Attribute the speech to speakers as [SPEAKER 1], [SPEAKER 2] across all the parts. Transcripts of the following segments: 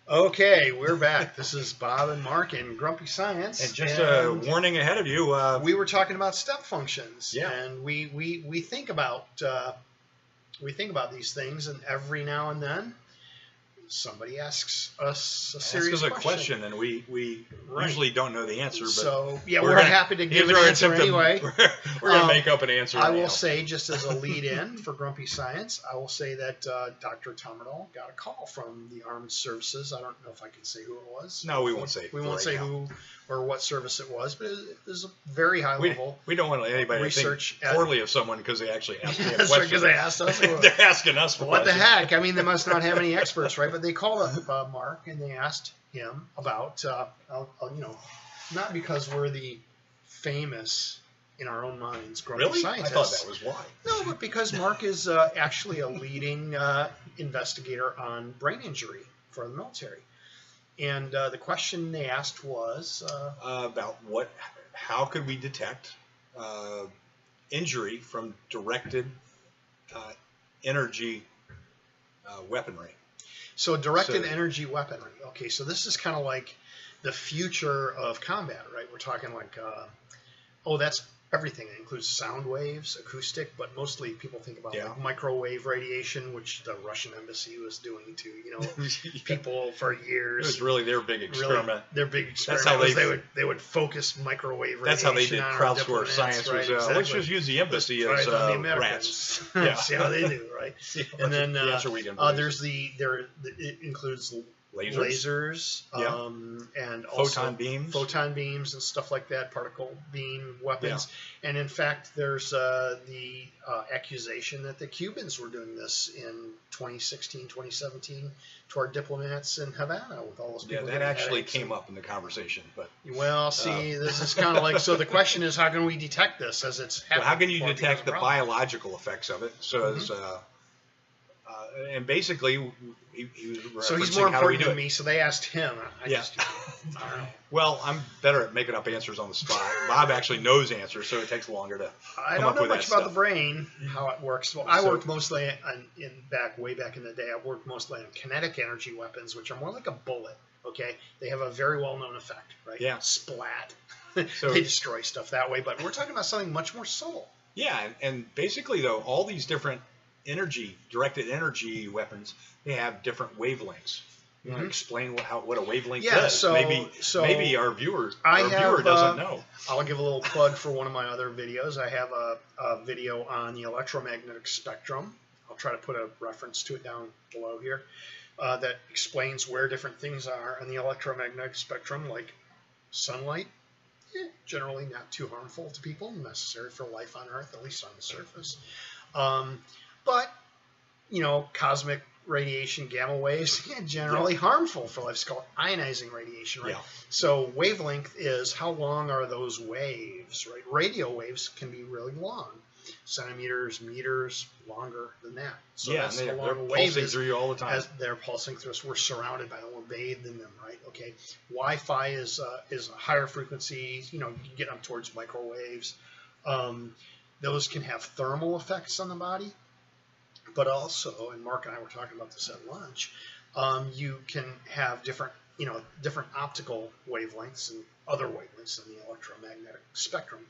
[SPEAKER 1] Okay, we're back. This is Bob and Mark in Grumpy Science.
[SPEAKER 2] And just a warning ahead of you.
[SPEAKER 1] We were talking about step functions.
[SPEAKER 2] Yeah.
[SPEAKER 1] And we think about these things, and every now and then somebody asks us a serious
[SPEAKER 2] question, and we usually don't know the answer. But
[SPEAKER 1] so yeah, we're happy to give an answer anyway.
[SPEAKER 2] We're going to make up an answer.
[SPEAKER 1] I will say, just as a lead-in for Grumpy Science, I will say that Dr. Tommerdahl got a call from the Armed Services. I don't know if I can say who it was.
[SPEAKER 2] No, we won't say.
[SPEAKER 1] We won't say who or what service it was, but it was a very high level.
[SPEAKER 2] We don't want anybody
[SPEAKER 1] research
[SPEAKER 2] to think poorly of someone because they actually asked me a
[SPEAKER 1] question. Because they asked us.
[SPEAKER 2] They're asking us for
[SPEAKER 1] what
[SPEAKER 2] questions.
[SPEAKER 1] the heck? I mean, they must not have any experts, right? But they called up Mark and they asked him about, not because we're the famous in our own minds grumpy scientists.
[SPEAKER 2] I thought that was why.
[SPEAKER 1] No, but because Mark is actually a leading investigator on brain injury for the military. And the question they asked was
[SPEAKER 2] about how could we detect injury from directed energy weaponry?
[SPEAKER 1] So directed energy weaponry. Okay, so this is kind of like the future of combat, right? We're talking like, that's everything. It includes sound waves, acoustic, but mostly people think about like microwave radiation, which the Russian embassy was doing to people for years.
[SPEAKER 2] It was really their big experiment.
[SPEAKER 1] Really, their big experiment.
[SPEAKER 2] That's how
[SPEAKER 1] they would focus microwave radiation.
[SPEAKER 2] That's how they did
[SPEAKER 1] on
[SPEAKER 2] crowdsourced science.
[SPEAKER 1] Right, exactly.
[SPEAKER 2] Let's just use the embassy as rats.
[SPEAKER 1] Yeah. See how they do, right? And then it includes lasers and also photon beams and stuff like that, particle beam weapons. Yeah. And in fact, there's the accusation that the Cubans were doing this in 2016, 2017 to our diplomats in Havana with all those people.
[SPEAKER 2] Yeah, that actually came up in the conversation. But
[SPEAKER 1] this is kind of like, so the question is, how can we detect this as it's happening?
[SPEAKER 2] How can you detect the biological effects of it? So as and basically, he was
[SPEAKER 1] so he's more important than me. So they asked him. I don't know.
[SPEAKER 2] Well, I'm better at making up answers on the spot. Bob actually knows answers, so it takes longer to.
[SPEAKER 1] I don't know much about the brain, how it works. Well, I worked mostly way back in the day. I worked mostly on kinetic energy weapons, which are more like a bullet. Okay, they have a very well-known effect, right?
[SPEAKER 2] Yeah.
[SPEAKER 1] Splat. They destroy stuff that way. But we're talking about something much more subtle.
[SPEAKER 2] Yeah, and basically though, all these different directed energy weapons, they have different wavelengths. You want to explain what a wavelength is?
[SPEAKER 1] So
[SPEAKER 2] maybe our viewer doesn't know.
[SPEAKER 1] I'll give a little plug for one of my other videos. I have a video on the electromagnetic spectrum. I'll try to put a reference to it down below here that explains where different things are on the electromagnetic spectrum, like sunlight. Generally not too harmful to people, necessary for life on Earth, at least on the surface. But, cosmic radiation, gamma waves, generally harmful for life. It's called ionizing radiation, right? Yeah. So wavelength is how long are those waves, right? Radio waves can be really long, centimeters, meters, longer than that. So that's how long a wave is. Through you all the time. As they're pulsing through us. We're surrounded by them. We're bathed in them, right? Okay. Wi-Fi is a higher frequency. You get up towards microwaves. Those can have thermal effects on the body. But also, and Mark and I were talking about this at lunch, you can have different optical wavelengths and other wavelengths in the electromagnetic spectrum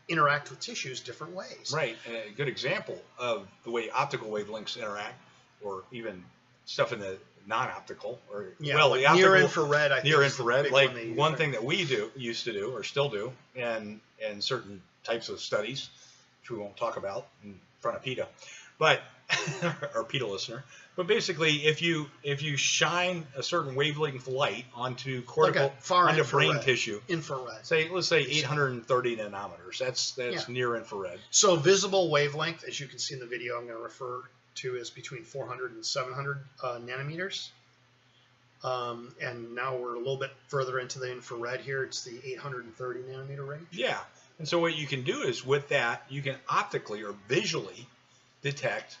[SPEAKER 1] interact with tissues different ways.
[SPEAKER 2] Right. And a good example of the way optical wavelengths interact, or even stuff in the non-optical, or
[SPEAKER 1] like the near-infrared.
[SPEAKER 2] Near-infrared, like one thing that we used to do, or still do, in certain types of studies, which we won't talk about in front of PETA, but our PETA listener. But basically, if you shine a certain wavelength light onto onto brain tissue,
[SPEAKER 1] infrared.
[SPEAKER 2] Let's say 830 nanometers. That's near infrared.
[SPEAKER 1] So visible wavelength, as you can see in the video, I'm going to refer to is between 400 and 700 nanometers. And now we're a little bit further into the infrared here. It's the 830 nanometer range.
[SPEAKER 2] Yeah. And so what you can do is with that, you can optically or visually detect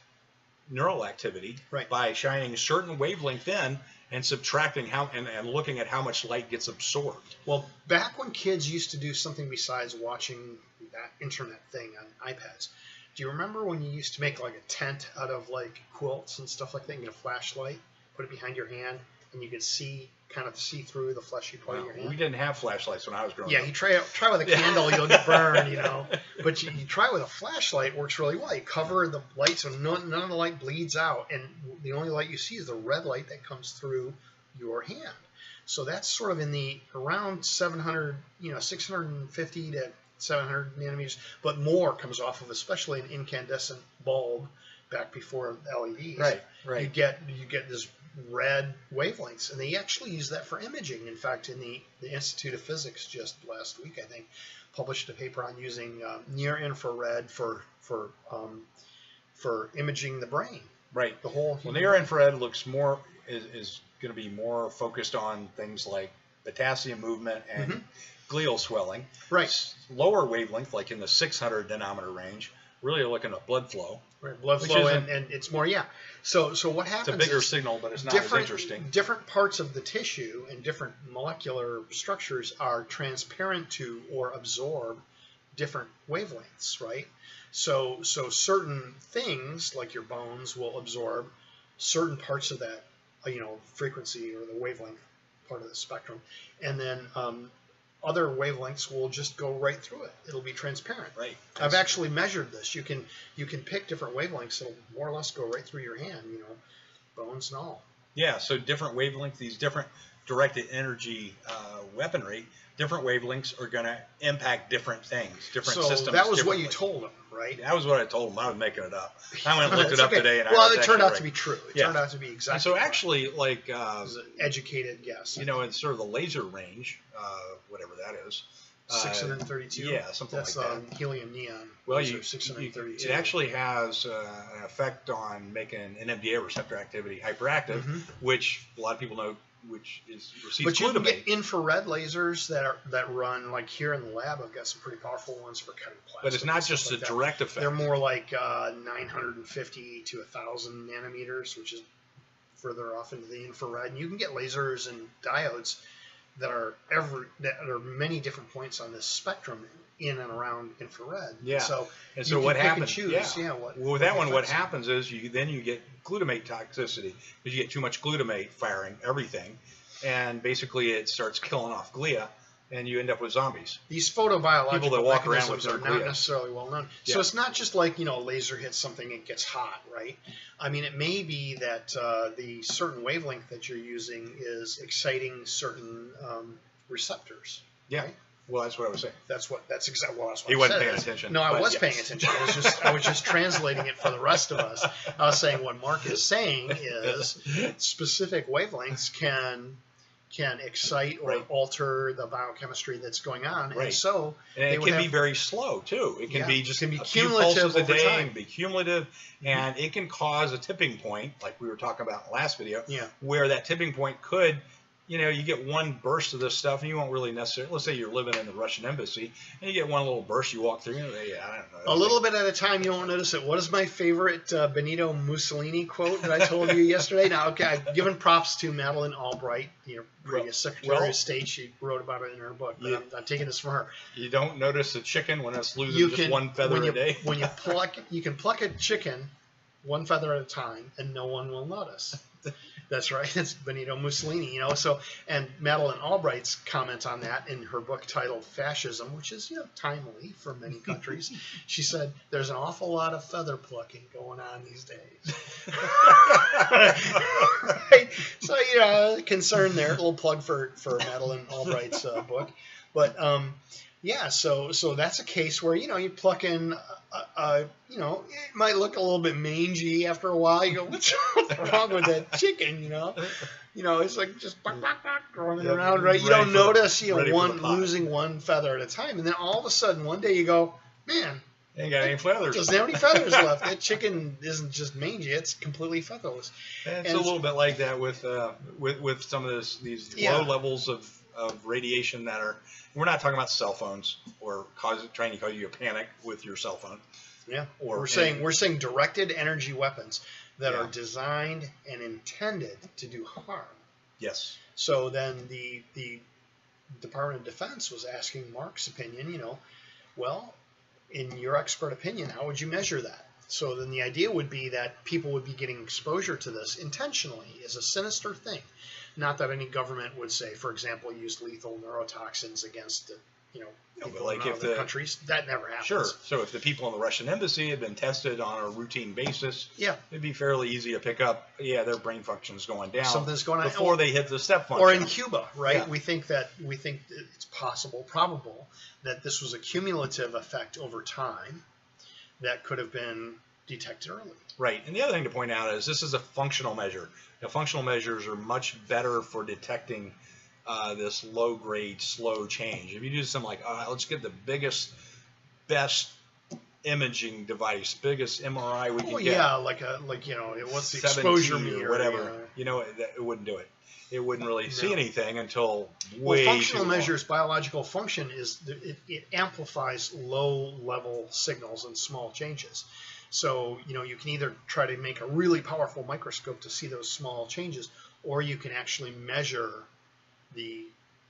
[SPEAKER 2] neural activity by shining a certain wavelength in and subtracting and looking at how much light gets absorbed.
[SPEAKER 1] Well, back when kids used to do something besides watching that internet thing on iPads, do you remember when you used to make like a tent out of like quilts and stuff like that? You get a flashlight, put it behind your hand, and you could kind of see through the fleshy part of your hand.
[SPEAKER 2] We didn't have flashlights when I was growing up.
[SPEAKER 1] Yeah, you try with a candle, you'll get burned, you know. But you try with a flashlight, it works really well. You cover the light so none of the light bleeds out, and the only light you see is the red light that comes through your hand. So that's sort of in the around 700, 650 to 700 nanometers, but more comes off of, especially an incandescent bulb back before LEDs.
[SPEAKER 2] Right.
[SPEAKER 1] You get this red wavelengths, and they actually use that for imaging. In fact, in the Institute of Physics just last week, I think, published a paper on using near infrared for imaging the brain.
[SPEAKER 2] Right.
[SPEAKER 1] The whole.
[SPEAKER 2] Well, near infrared looks more is going to be more focused on things like potassium movement and glial swelling.
[SPEAKER 1] Right.
[SPEAKER 2] Lower wavelength, like in the 600 nanometer range, really looking at blood flow.
[SPEAKER 1] Right. Blood flow, and it's more, yeah. So what happens?
[SPEAKER 2] It's a bigger signal, but it's not as interesting.
[SPEAKER 1] Different parts of the tissue and different molecular structures are transparent to or absorb different wavelengths, right? So certain things like your bones will absorb certain parts of that, frequency or the wavelength part of the spectrum, and then other wavelengths will just go right through it. It'll be transparent.
[SPEAKER 2] Right.
[SPEAKER 1] I've actually measured this. You can pick different wavelengths that'll more or less go right through your hand, bones and all.
[SPEAKER 2] Yeah, so different wavelengths, these different directed energy weaponry, different wavelengths are going to impact different things, different systems.
[SPEAKER 1] So that was what you told them, right?
[SPEAKER 2] That was what I told them. I was making it up. I went and looked it up today. And
[SPEAKER 1] it turned out to be true. It turned out to be exactly
[SPEAKER 2] and so actually, like...
[SPEAKER 1] it was an educated guess.
[SPEAKER 2] In sort of the laser range, whatever that is.
[SPEAKER 1] 632?
[SPEAKER 2] Yeah, something like that.
[SPEAKER 1] That's helium neon.
[SPEAKER 2] Well,
[SPEAKER 1] 632.
[SPEAKER 2] It actually has an effect on making NMDA receptor activity hyperactive, which a lot of people know, which receives glutamate.
[SPEAKER 1] But you can get infrared lasers that run, like here in the lab. I've got some pretty powerful ones for cutting plastic.
[SPEAKER 2] But it's not just a direct effect.
[SPEAKER 1] They're more like 950 to 1,000 nanometers, which is further off into the infrared. And you can get lasers and diodes that are many different points on this spectrum in and around infrared.
[SPEAKER 2] Yeah.
[SPEAKER 1] So
[SPEAKER 2] what happens?
[SPEAKER 1] What
[SPEAKER 2] happens is you get glutamate toxicity because you get too much glutamate firing everything, and basically it starts killing off glia, and you end up with zombies.
[SPEAKER 1] These photobiological
[SPEAKER 2] people that walk around with
[SPEAKER 1] are not necessarily well known.
[SPEAKER 2] Yeah.
[SPEAKER 1] So it's not just like a laser hits something, it gets hot, right? I mean, it may be that the certain wavelength that you're using is exciting certain receptors.
[SPEAKER 2] Yeah.
[SPEAKER 1] Right?
[SPEAKER 2] Well, that's what I was saying.
[SPEAKER 1] That's exactly what I was.
[SPEAKER 2] He wasn't paying attention.
[SPEAKER 1] No, I was paying attention. I was just translating it for the rest of us. I was saying what Mark is saying is specific wavelengths can excite or alter the biochemistry that's going on, and so
[SPEAKER 2] it can be very slow too. It can be just
[SPEAKER 1] a
[SPEAKER 2] few
[SPEAKER 1] cumulative
[SPEAKER 2] pulses a day.
[SPEAKER 1] time.
[SPEAKER 2] It can be cumulative, and it can cause a tipping point, like we were talking about in the last video, where that tipping point could. You get one burst of this stuff, and you won't really necessarily. Let's say you're living in the Russian embassy, and you get one little burst. You walk through, I don't know.
[SPEAKER 1] A little bit at a time, you won't notice it. What is my favorite Benito Mussolini quote that I told you yesterday? Now, okay, I've given props to Madeleine Albright, previous Secretary of State. She wrote about it in her book. But I'm taking this from her.
[SPEAKER 2] You don't notice the chicken when it's losing just one feather a day.
[SPEAKER 1] When you can pluck a chicken one feather at a time, and no one will notice. That's right. That's Benito Mussolini, So, and Madeleine Albright's comment on that in her book titled "Fascism," which is timely for many countries. She said, "There's an awful lot of feather plucking going on these days." Right? So, concern there. A little plug for Madeleine Albright's book, but so that's a case where you pluck in. It might look a little bit mangy after a while. You go, what's wrong with that chicken? It's like just running around, right? You don't notice, losing one feather at a time, and then all of a sudden one day you go, man,
[SPEAKER 2] ain't got any feathers.
[SPEAKER 1] Doesn't have any feathers left. That chicken isn't just mangy; it's completely featherless.
[SPEAKER 2] And it's a little bit like that with some of these low levels of radiation that are. We're not talking about cell phones or trying to cause you a panic with your cell phone.
[SPEAKER 1] Yeah. We're saying directed energy weapons that are designed and intended to do harm.
[SPEAKER 2] Yes.
[SPEAKER 1] So then the Department of Defense was asking Mark's opinion. Well, in your expert opinion, how would you measure that? So then the idea would be that people would be getting exposure to this intentionally as a sinister thing. Not that any government would say, for example, use lethal neurotoxins against people
[SPEAKER 2] like
[SPEAKER 1] in
[SPEAKER 2] if
[SPEAKER 1] other countries. That never happens.
[SPEAKER 2] Sure. So if the people in the Russian embassy had been tested on a routine basis,
[SPEAKER 1] yeah,
[SPEAKER 2] it'd be fairly easy to pick up. Yeah, their brain function's going down.
[SPEAKER 1] Something's going on
[SPEAKER 2] before they hit the step function.
[SPEAKER 1] Or in Cuba, right?
[SPEAKER 2] Yeah.
[SPEAKER 1] We think it's possible, probable, that this was a cumulative effect over time that could have been detected early.
[SPEAKER 2] Right. And the other thing to point out is this is a functional measure. Now, functional measures are much better for detecting this low-grade, slow change. If you do something like, let's get the biggest, best imaging device, biggest MRI we can get.
[SPEAKER 1] Yeah, what's the exposure meter
[SPEAKER 2] or whatever. It wouldn't do it. It wouldn't really see anything until way
[SPEAKER 1] functional
[SPEAKER 2] too long.
[SPEAKER 1] measures, biological function it amplifies low-level signals and small changes. So, you can either try to make a really powerful microscope to see those small changes, or you can actually measure the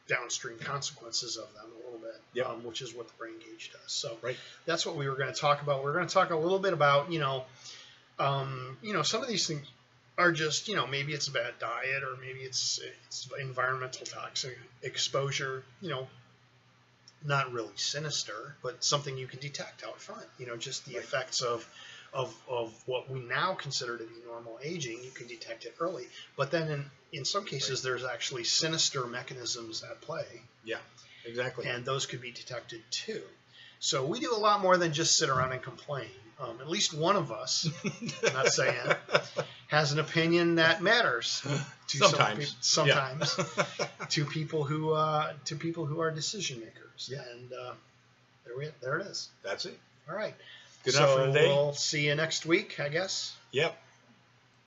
[SPEAKER 1] downstream consequences of them a little bit, which is what the brain gauge does. So that's what we were going to talk about. We're going to talk a little bit about, some of these things are just, maybe it's a bad diet, or maybe it's environmental toxic exposure, not really sinister, but something you can detect out front, just the effects of what we now consider to be normal aging. You can detect it early, but then in some cases there's actually sinister mechanisms at play.
[SPEAKER 2] Yeah, exactly.
[SPEAKER 1] And those could be detected too. So we do a lot more than just sit around and complain. At least one of us, I'm not saying, has an opinion that matters to sometimes to people who are decision makers.
[SPEAKER 2] Yeah.
[SPEAKER 1] And there it is.
[SPEAKER 2] That's it.
[SPEAKER 1] All right.
[SPEAKER 2] Good enough for today.
[SPEAKER 1] We'll see you next week, I guess.
[SPEAKER 2] Yep.